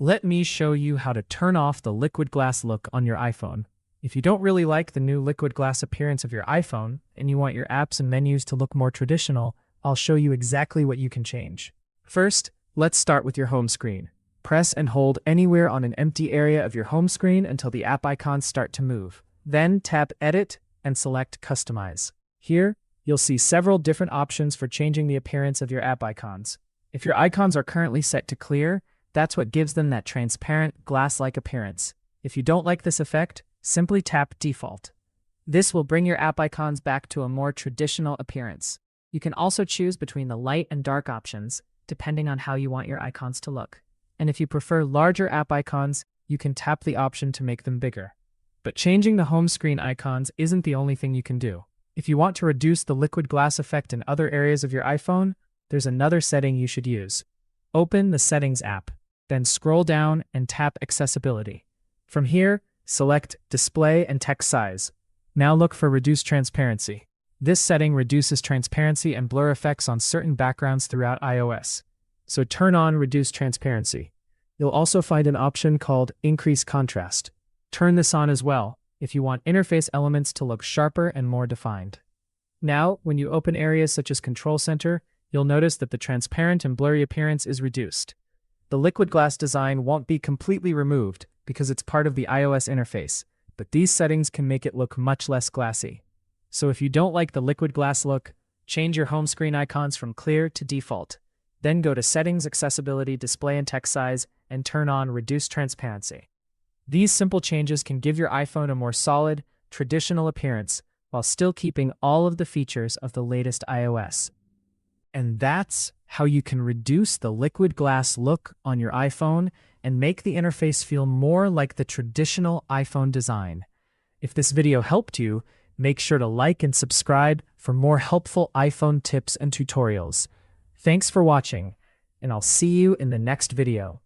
Let me show you how to turn off the liquid glass look on your iPhone. If you don't really like the new liquid glass appearance of your iPhone and you want your apps and menus to look more traditional, I'll show you exactly what you can change. First, let's start with your home screen. Press and hold anywhere on an empty area of your home screen until the app icons start to move. Then tap Edit and select Customize. Here, you'll see several different options for changing the appearance of your app icons. If your icons are currently set to clear, that's what gives them that transparent, glass-like appearance. If you don't like this effect, simply tap Default. This will bring your app icons back to a more traditional appearance. You can also choose between the light and dark options, depending on how you want your icons to look. And if you prefer larger app icons, you can tap the option to make them bigger. But changing the home screen icons isn't the only thing you can do. If you want to reduce the liquid glass effect in other areas of your iPhone, there's another setting you should use. Open the Settings app, then scroll down and tap Accessibility. From here, select Display and Text Size. Now look for Reduce Transparency. This setting reduces transparency and blur effects on certain backgrounds throughout iOS. So turn on Reduce Transparency. You'll also find an option called Increase Contrast. Turn this on as well if you want interface elements to look sharper and more defined. Now, when you open areas such as Control Center, you'll notice that the transparent and blurry appearance is reduced. The liquid glass design won't be completely removed because it's part of the iOS interface, but these settings can make it look much less glassy. So if you don't like the liquid glass look, change your home screen icons from clear to default. Then go to Settings, Accessibility, Display and Text Size, and turn on Reduce Transparency. These simple changes can give your iPhone a more solid, traditional appearance while still keeping all of the features of the latest iOS. And that's how you can reduce the liquid glass look on your iPhone and make the interface feel more like the traditional iPhone design. If this video helped you, make sure to like and subscribe for more helpful iPhone tips and tutorials. Thanks for watching, and I'll see you in the next video.